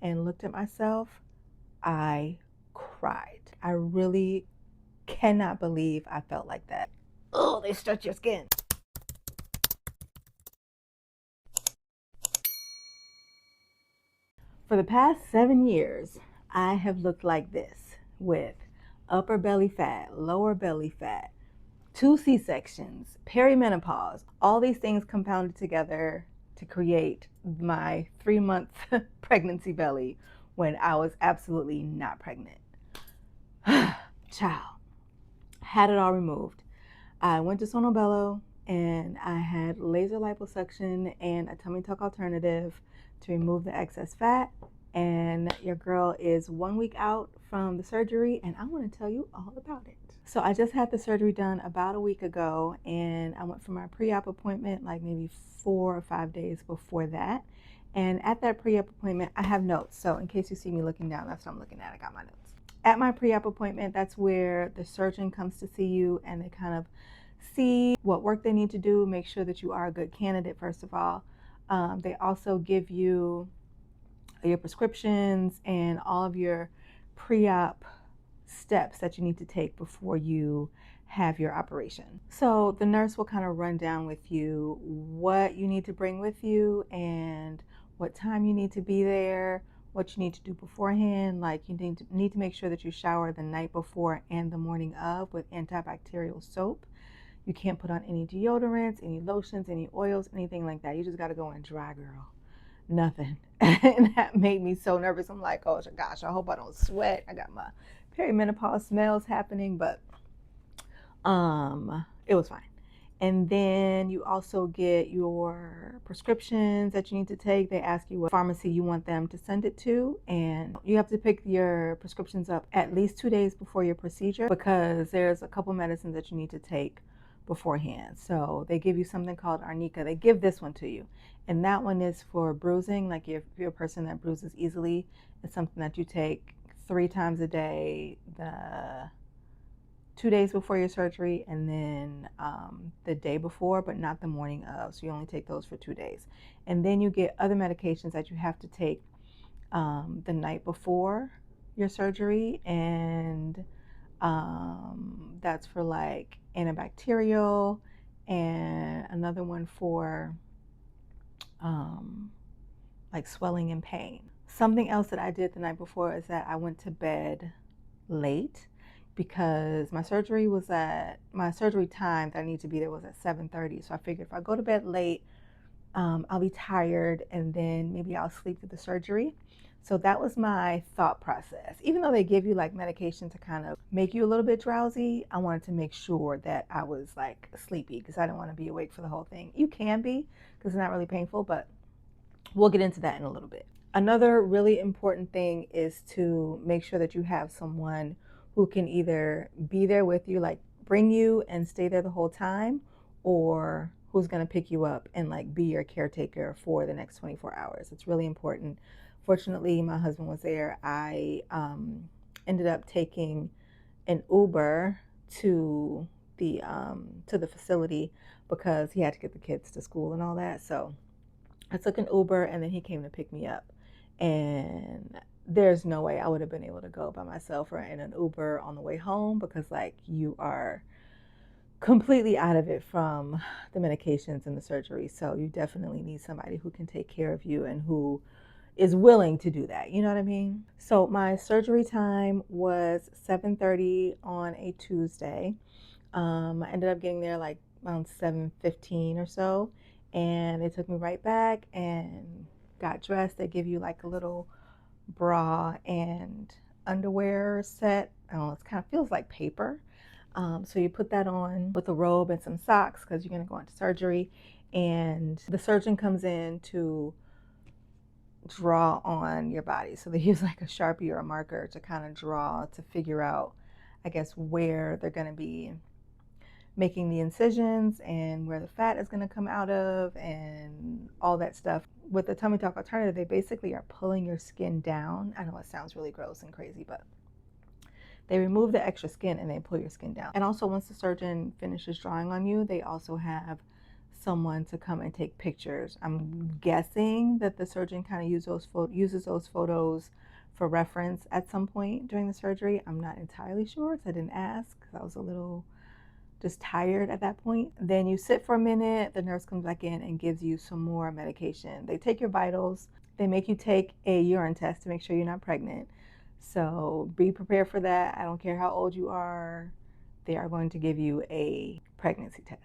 and looked at myself, I cried. I really cannot believe I felt like that. Oh, they stretch your skin. For the past 7 years, I have looked like this with upper belly fat, lower belly fat, 2 C-sections, perimenopause, all these things compounded together to create my 3 month pregnancy belly when I was absolutely not pregnant. Child, had it all removed. I went to Sono Bello and I had laser liposuction and a tummy tuck alternative to remove the excess fat. And your girl is 1 week out from the surgery, and I want to tell you all about it. So I just had the surgery done about a week ago, and I went for my pre-op appointment like maybe 4 or 5 days before that. And at that pre-op appointment, I have notes. So in case you see me looking down, that's what I'm looking at. I got my notes. At my pre-op appointment, that's where the surgeon comes to see you, and they kind of see what work they need to do, make sure that you are a good candidate, first of all. They also give you your prescriptions and all of your pre-op steps that you need to take before you have your operation. So the nurse will kind of run down with you what you need to bring with you and what time you need to be there, what you need to do beforehand. Like you need to make sure that you shower the night before and the morning of with antibacterial soap. You can't put on any deodorants, any lotions, any oils, anything like that. You just got to go in dry, girl. Nothing. And that made me so nervous. I'm like, oh gosh, I hope I don't sweat. I got my perimenopause smells happening, but it was fine. And then you also get your prescriptions that you need to take. They ask you what pharmacy you want them to send it to, and you have to pick your prescriptions up at least 2 days before your procedure because there's a couple medicines that you need to take beforehand. So they give you something called arnica. They give this one to you, and that one is for bruising. Like if you're a person that bruises easily, it's something that you take 3 times a day. The 2 days before your surgery and then the day before, but not the morning of. So you only take those for 2 days. And then you get other medications that you have to take the night before your surgery. And that's for like antibacterial and another one for like swelling and pain. Something else that I did the night before is that I went to bed late because my surgery time that I need to be there was at 7:30. So I figured if I go to bed late, I'll be tired and then maybe I'll sleep through the surgery. So that was my thought process. Even though they give you like medication to kind of make you a little bit drowsy, I wanted to make sure that I was like sleepy because I didn't want to be awake for the whole thing. You can be because it's not really painful, but we'll get into that in a little bit. Another really important thing is to make sure that you have someone who can either be there with you, like bring you and stay there the whole time, or who's going to pick you up and like be your caretaker for the next 24 hours. It's really important. Fortunately, my husband was there. I ended up taking an Uber to the facility because he had to get the kids to school and all that. So I took an Uber and then he came to pick me up. And there's no way I would have been able to go by myself or in an Uber on the way home because like you are completely out of it from the medications and the surgery. So you definitely need somebody who can take care of you and who is willing to do that. You know what I mean? So my surgery time was 7:30 on a Tuesday. I ended up getting there like around 7:15 or so, and they took me right back and got dressed. They give you like a little bra and underwear set. I don't know, it kind of feels like paper. So you put that on with a robe and some socks because you're going to go into surgery. And the surgeon comes in to draw on your body. So they use like a Sharpie or a marker to kind of draw to figure out, I guess, where they're going to be making the incisions and where the fat is going to come out of and all that stuff. With the tummy tuck alternative, they basically are pulling your skin down. I know it sounds really gross and crazy, but they remove the extra skin and they pull your skin down. And also once the surgeon finishes drawing on you, they also have someone to come and take pictures. I'm guessing that the surgeon kind of uses those photos for reference at some point during the surgery. I'm not entirely sure, so I didn't ask because I was a little just tired at that point. Then you sit for a minute, the nurse comes back in and gives you some more medication. They take your vitals, they make you take a urine test to make sure you're not pregnant. So be prepared for that. I don't care how old you are, they are going to give you a pregnancy test.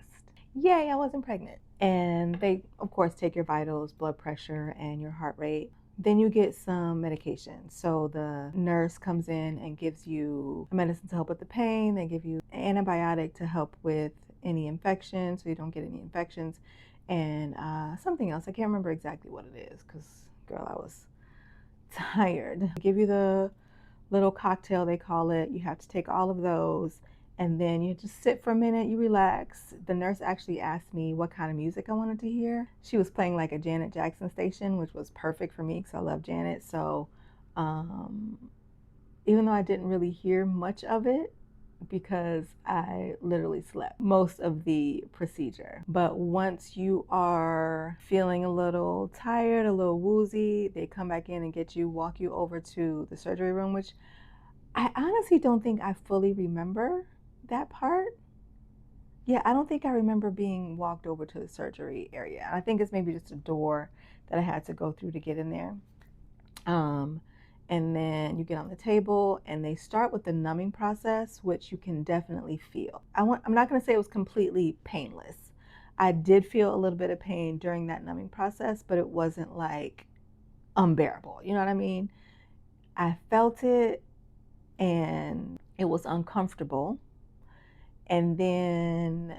Yay, I wasn't pregnant. And they, of course, take your vitals, blood pressure, and your heart rate. Then you get some medication. So the nurse comes in and gives you medicine to help with the pain. They give you an antibiotic to help with any infections so you don't get any infections. And something else. I can't remember exactly what it is because, girl, I was tired. They give you the little cocktail, they call it. You have to take all of those. And then you just sit for a minute, you relax. The nurse actually asked me what kind of music I wanted to hear. She was playing like a Janet Jackson station, which was perfect for me because I love Janet. So even though I didn't really hear much of it because I literally slept most of the procedure. But once you are feeling a little tired, a little woozy, they come back in and walk you over to the surgery room, which I honestly don't think I fully remember that part. Yeah, I don't think I remember being walked over to the surgery area. I think it's maybe just a door that I had to go through to get in there. And then you get on the table and they start with the numbing process, which you can definitely feel. I'm not going to say it was completely painless. I did feel a little bit of pain during that numbing process, but it wasn't like unbearable. You know what I mean? I felt it and it was uncomfortable. And then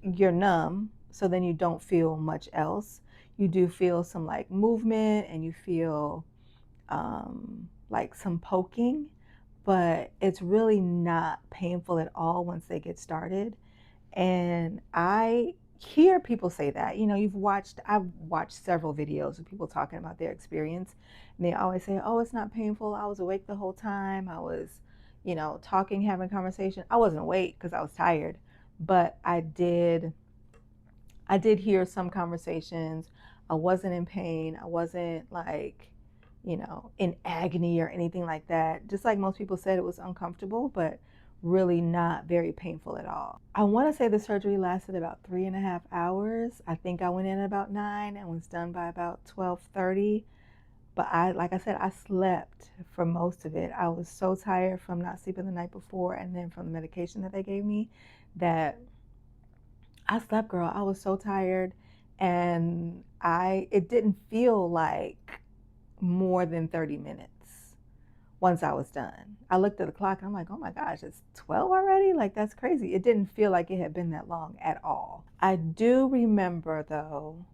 you're numb, so then you don't feel much else. You do feel some like movement and you feel like some poking, but it's really not painful at all once they get started. And I hear people say that, you know, I've watched several videos of people talking about their experience, and they always say, oh, it's not painful. I was awake the whole time. I was, you know, talking, having conversation. I wasn't awake because I was tired, but I did hear some conversations. I wasn't in pain. I wasn't like, you know, in agony or anything like that. Just like most people said, it was uncomfortable, but really not very painful at all. I want to say the surgery lasted about 3.5 hours. I think I went in at about 9 and was done by about 12:30. But like I said, I slept for most of it. I was so tired from not sleeping the night before and then from the medication that they gave me that I slept, girl. I was so tired, and it didn't feel like more than 30 minutes once I was done. I looked at the clock and I'm like, oh my gosh, it's 12 already? Like, that's crazy. It didn't feel like it had been that long at all. I do remember, though,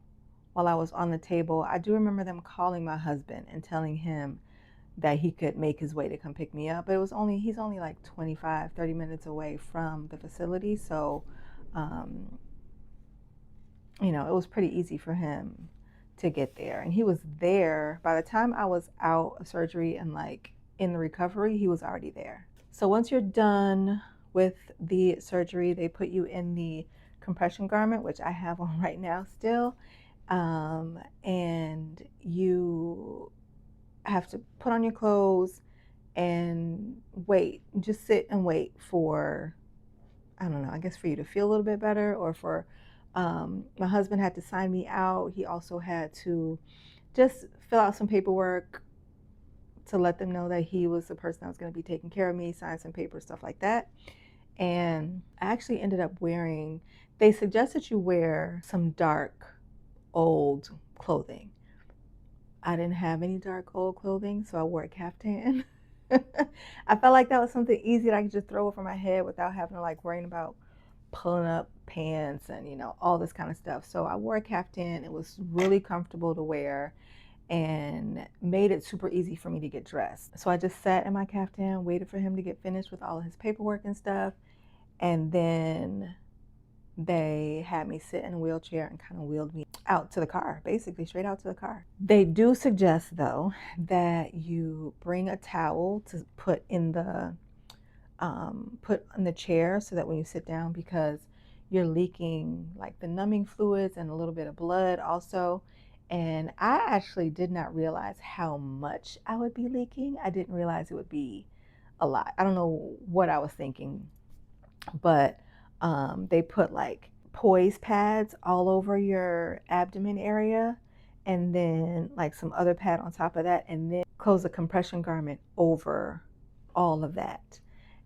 while I was on the table, I do remember them calling my husband and telling him that he could make his way to come pick me up. But he's only like 25, 30 minutes away from the facility. So, you know, it was pretty easy for him to get there. And he was there by the time I was out of surgery and like in the recovery, he was already there. So once you're done with the surgery, they put you in the compression garment, which I have on right now still. And you have to put on your clothes and wait, just sit and wait for, I don't know, I guess for you to feel a little bit better, or for my husband had to sign me out. He also had to just fill out some paperwork to let them know that he was the person that was going to be taking care of me, sign some papers, stuff like that. And I actually ended up they suggest that you wear some dark, old clothing. I didn't have any dark, old clothing, so I wore a caftan. I felt like that was something easy that I could just throw over my head without having to like worrying about pulling up pants and, you know, all this kind of stuff. So I wore a caftan. It was really comfortable to wear and made it super easy for me to get dressed. So I just sat in my caftan, waited for him to get finished with all of his paperwork and stuff. And then they had me sit in a wheelchair and kind of wheeled me out to the car, basically straight out to the car. They do suggest, though, that you bring a towel to put in the chair so that when you sit down, because you're leaking like the numbing fluids and a little bit of blood also. And I actually did not realize how much I would be leaking. I didn't realize it would be a lot. I don't know what I was thinking, but they put like poise pads all over your abdomen area, and then like some other pad on top of that, and then close a compression garment over all of that.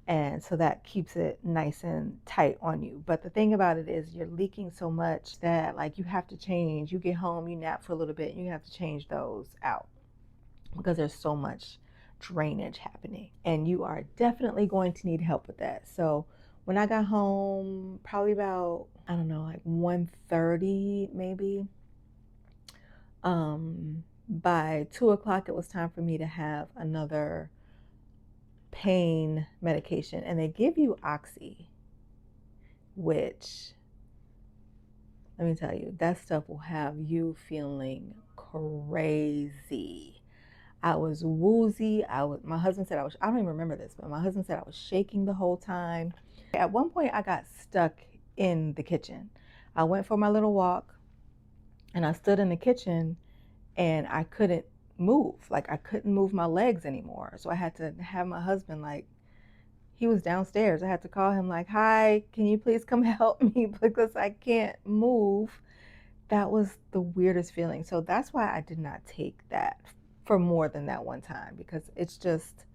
And so that keeps it nice and tight on you. But the thing about it is you're leaking so much that like you have to change. You get home, you nap for a little bit, and you have to change those out because there's so much drainage happening. And you are definitely going to need help with that. So when I got home, probably about, I don't know, like 1:30 maybe, by 2 o'clock, it was time for me to have another pain medication. And they give you Oxy, which, let me tell you, that stuff will have you feeling crazy. I was woozy. My husband said I don't even remember this, but my husband said I was shaking the whole time. At one point, I got stuck in the kitchen. I went for my little walk and I stood in the kitchen and I couldn't move. Like, I couldn't move my legs anymore. So I had to have my husband, like, he was downstairs. I had to call him, like, hi, can you please come help me because I can't move. That was the weirdest feeling. So that's why I did not take that for more than that one time, because it's just,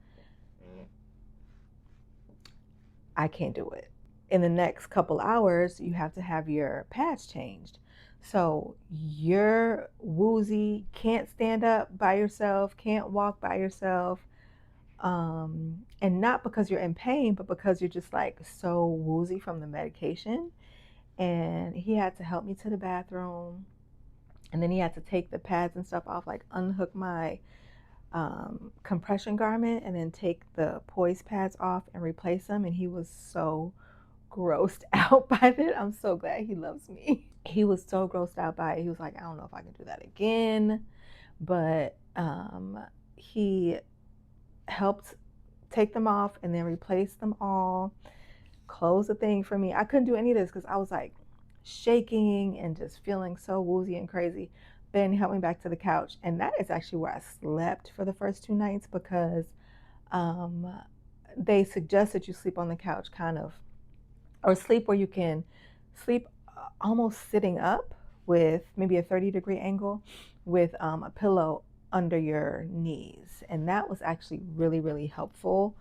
I can't do it. In the next couple hours, you have to have your pads changed. So you're woozy, can't stand up by yourself, can't walk by yourself. And not because you're in pain, but because you're just like so woozy from the medication. And he had to help me to the bathroom. And then he had to take the pads and stuff off, like unhook my compression garment and then take the poise pads off and replace them. And he was so grossed out by it. I'm so glad he loves me. He was so grossed out by it. He was like, I don't know if I can do that again. But he helped take them off and then replace them all, close the thing for me. I couldn't do any of this because I was like shaking and just feeling so woozy and crazy. Then he helped me back to the couch, and that is actually where I slept for the first 2 nights, because they suggest that you sleep on the couch kind of, or sleep where you can sleep almost sitting up with maybe a 30-degree angle with a pillow under your knees. And that was actually really, really helpful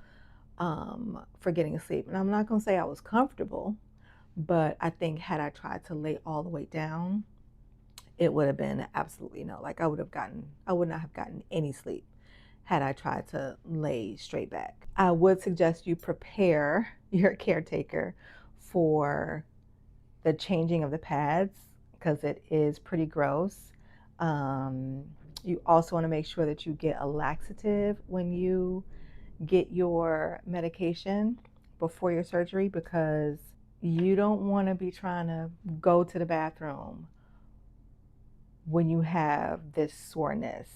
for getting asleep. And I'm not going to say I was comfortable, but I think had I tried to lay all the way down, it would have been absolutely no. Like I would not have gotten any sleep had I tried to lay straight back. I would suggest you prepare your caretaker for the changing of the pads, because it is pretty gross. You also want to make sure that you get a laxative when you get your medication before your surgery, because you don't want to be trying to go to the bathroom when you have this soreness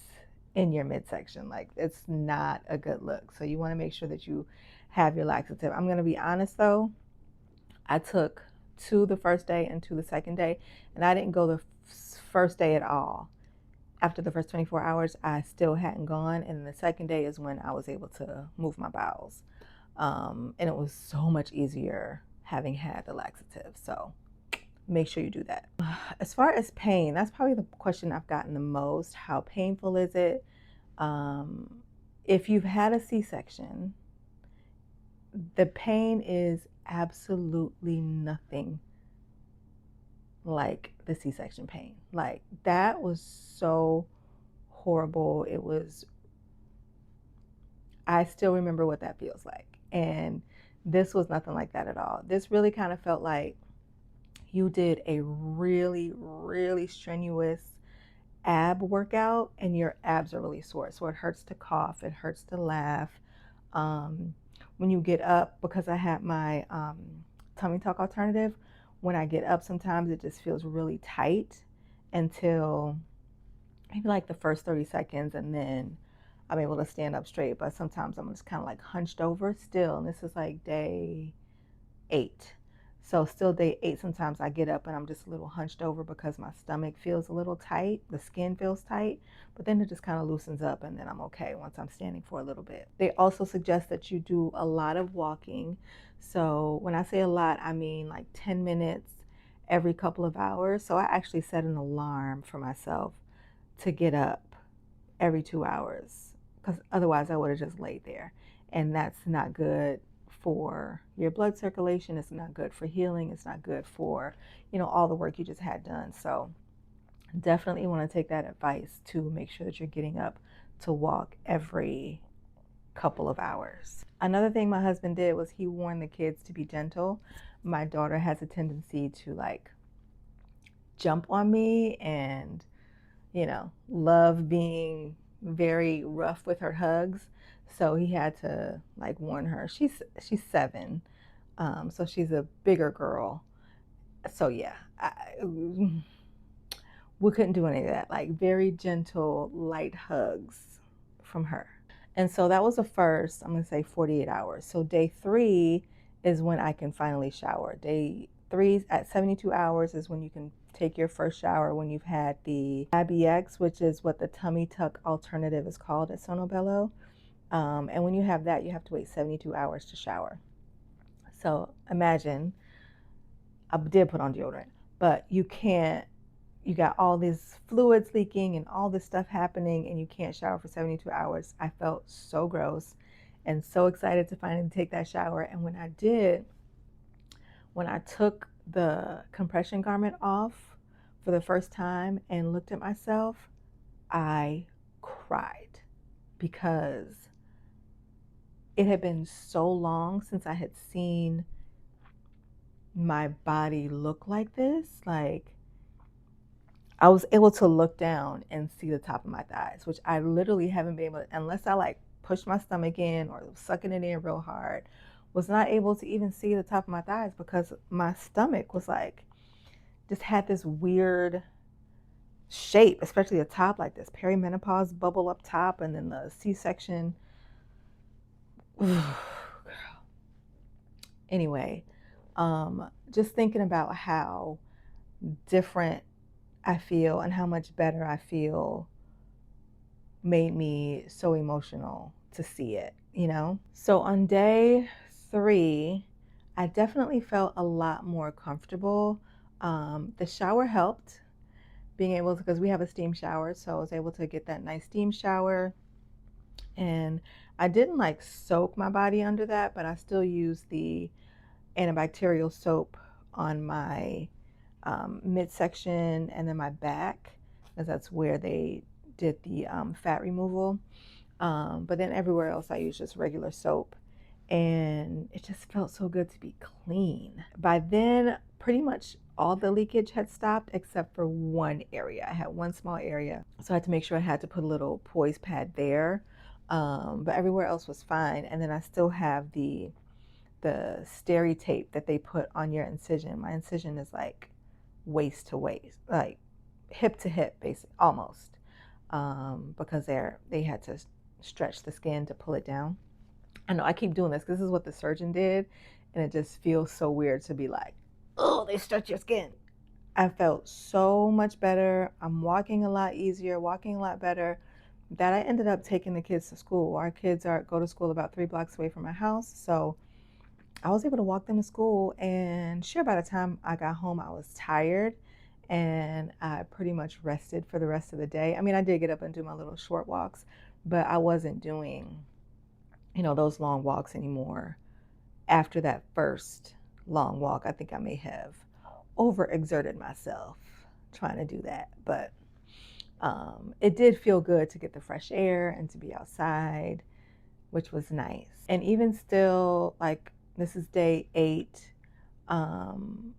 in your midsection. Like, it's not a good look. So you want to make sure that you have your laxative. I'm going to be honest though, I took 2 the first day and 2 the second day, and I didn't go the first day at all. After the first 24 hours, I still hadn't gone, and the second day is when I was able to move my bowels. And it was so much easier having had the laxative. So make sure you do that. As far as pain, that's probably the question I've gotten the most. How painful is it? If you've had a C-section, the pain is absolutely nothing like the C-section pain. Like, that was so horrible. I still remember what that feels like. And this was nothing like that at all. This really kind of felt like you did a really, really strenuous ab workout and your abs are really sore. So it hurts to cough, it hurts to laugh. When you get up, because I had my tummy tuck alternative, when I get up, sometimes it just feels really tight until maybe like the first 30 seconds, and then I'm able to stand up straight. But sometimes I'm just kind of like hunched over still, and this is like day 8. So still day 8, sometimes I get up and I'm just a little hunched over because my stomach feels a little tight, the skin feels tight, but then it just kind of loosens up and then I'm okay once I'm standing for a little bit. They also suggest that you do a lot of walking. So when I say a lot, I mean like 10 minutes every couple of hours. So I actually set an alarm for myself to get up every 2 hours, because otherwise I would have just laid there. And that's not good for your blood circulation. It's not good for healing. It's not good for, all the work you just had done. So definitely want to take that advice to make sure that you're getting up to walk every couple of hours. Another thing my husband did was he warned the kids to be gentle. My daughter has a tendency to like jump on me and love being very rough with her hugs. So he had to like warn her. She's 7, so she's a bigger girl. So yeah, we couldn't do any of that. Like very gentle, light hugs from her. And so that was the first, I'm gonna say 48 hours. So day 3 is when I can finally shower. Day 3 at 72 hours is when you can take your first shower, when you've had the AbEX, which is what the tummy tuck alternative is called at Sono Bello. And when you have that, you have to wait 72 hours to shower. So imagine, I did put on deodorant, but you can't, you got all these fluids leaking and all this stuff happening and you can't shower for 72 hours. I felt so gross and so excited to finally take that shower. And when I did, when I took the compression garment off for the first time and looked at myself, I cried because it had been so long since I had seen my body look like this. Like, I was able to look down and see the top of my thighs, which I literally haven't been able to, unless I like pushed my stomach in or sucking it in real hard, was not able to even see the top of my thighs because my stomach was like, just had this weird shape, especially the top, like this perimenopause bubble up top, and then the C-section. Anyway, just thinking about how different I feel and how much better I feel made me so emotional to see it. So on day 3, I definitely felt a lot more comfortable. The shower helped, being able to, because we have a steam shower, so I was able to get that nice steam shower. And I didn't like soak my body under that, but I still used the antibacterial soap on my midsection and then my back, because that's where they did the fat removal. But then everywhere else I used just regular soap, and it just felt so good to be clean. By then, pretty much all the leakage had stopped except for one area. I had one small area, so I had to make sure I had to put a little poise pad there. But everywhere else was fine. And then I still have the steri tape that they put on your incision. My incision is like waist to waist, like hip to hip, basically, almost, because they had to stretch the skin to pull it down. I know I keep doing this because this is what the surgeon did, and it just feels so weird to be like, oh, they stretch your skin. I felt so much better. I'm walking a lot easier, walking a lot better. That I ended up taking the kids to school. Our kids go to school about 3 blocks away from my house, so I was able to walk them to school, and sure, by the time I got home, I was tired and I pretty much rested for the rest of the day. I mean, I did get up and do my little short walks, but I wasn't doing, those long walks anymore. After that first long walk, I think I may have overexerted myself trying to do that, but it did feel good to get the fresh air and to be outside, which was nice. And even still, like, this is day 8. I'm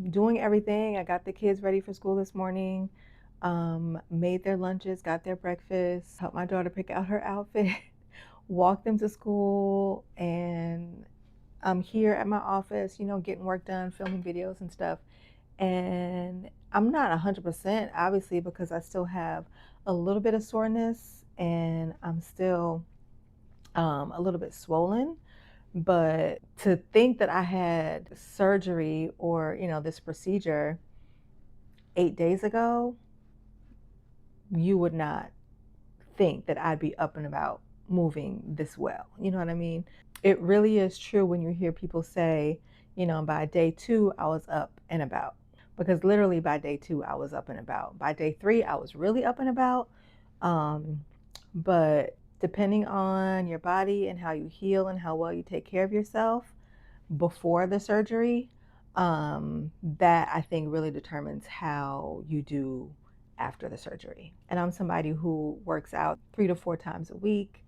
doing everything. I got the kids ready for school this morning, made their lunches, got their breakfast, helped my daughter pick out her outfit, walked them to school, and I'm here at my office, getting work done, filming videos and stuff. And I'm not 100%, obviously, because I still have a little bit of soreness and I'm still a little bit swollen, But to think that I had surgery or, this procedure 8 days ago, you would not think that I'd be up and about moving this well. You know what I mean? It really is true when you hear people say, by day 2, I was up and about. Because literally by day 2, I was up and about. By day 3, I was really up and about. But depending on your body and how you heal and how well you take care of yourself before the surgery, that I think really determines how you do after the surgery. And I'm somebody who works out 3 to 4 times a week.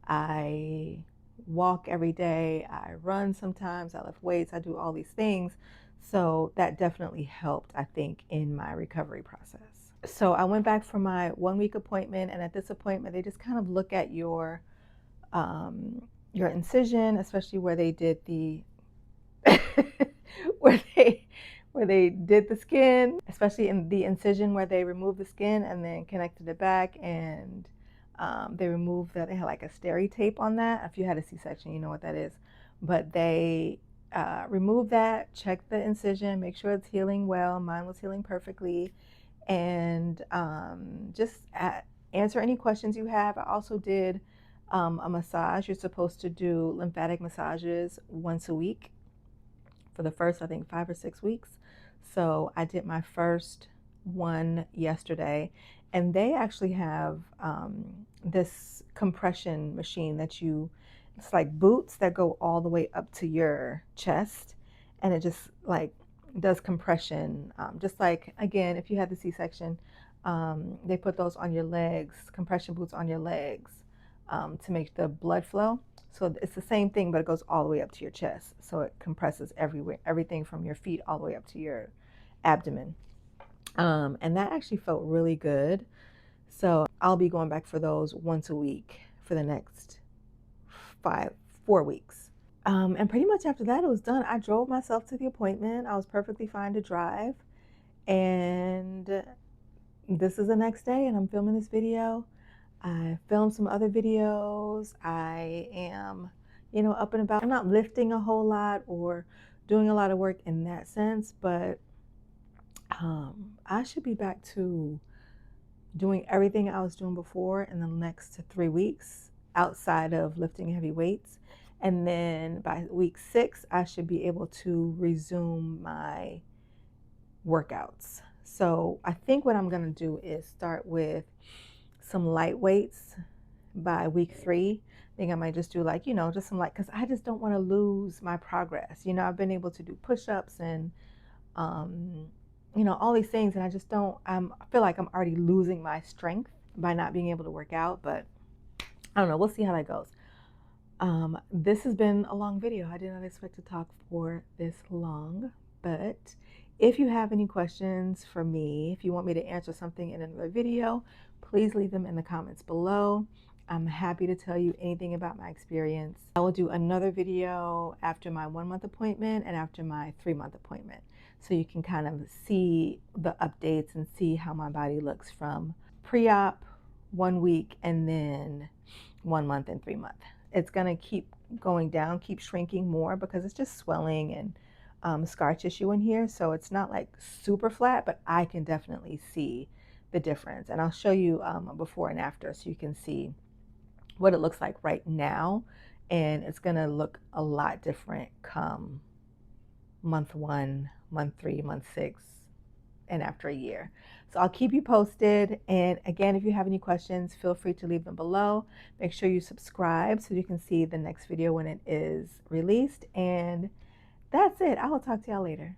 I walk every day. I run sometimes. I lift weights. I do all these things. So that definitely helped, I think, in my recovery process. So I went back for my 1 week appointment, and at this appointment, they just kind of look at your incision, especially where they did the where they did the skin, especially in the incision where they removed the skin and then connected it back, and they removed that. They had like a steri tape on that. If you had a C-section, you know what that is. But they removed that, checked the incision, make sure it's healing well. Mine was healing perfectly, and just answer any questions you have. I also did a massage. You're supposed to do lymphatic massages once a week for the first, I think, 5 or 6 weeks. So I did my first one yesterday, and they actually have this compression machine it's like boots that go all the way up to your chest, and it just like does compression. Just like, again, if you had the C-section, they put those on your legs, compression boots on your legs, to make the blood flow. So it's the same thing, but it goes all the way up to your chest. So it compresses everywhere, everything from your feet all the way up to your abdomen. And that actually felt really good. So I'll be going back for those once a week for the next 4 weeks. And pretty much after that, it was done. I drove myself to the appointment. I was perfectly fine to drive. And this is the next day, and I'm filming this video. I filmed some other videos. I am, up and about. I'm not lifting a whole lot or doing a lot of work in that sense, but I should be back to doing everything I was doing before in the next 3 weeks outside of lifting heavy weights. And then by week 6, I should be able to resume my workouts. So I think what I'm going to do is start with some light weights by week 3. I think I might just do like, just some light, because I just don't want to lose my progress. I've been able to do push-ups and, all these things, and I just don't, I feel like I'm already losing my strength by not being able to work out, but I don't know. We'll see how that goes. This has been a long video. I did not expect to talk for this long, but if you have any questions for me, if you want me to answer something in another video, please leave them in the comments below. I'm happy to tell you anything about my experience. I will do another video after my 1-month appointment and after my 3-month appointment, so you can kind of see the updates and see how my body looks from pre-op, 1 week, and then 1 month and 3 months. It's going to keep going down, keep shrinking more, because it's just swelling and scar tissue in here. So it's not like super flat, but I can definitely see the difference. And I'll show you before and after, so you can see what it looks like right now. And it's going to look a lot different come month 1, month 3, month 6, and after a year. So I'll keep you posted. And again, if you have any questions, feel free to leave them below. Make sure you subscribe so you can see the next video when it is released. And that's it. I will talk to y'all later.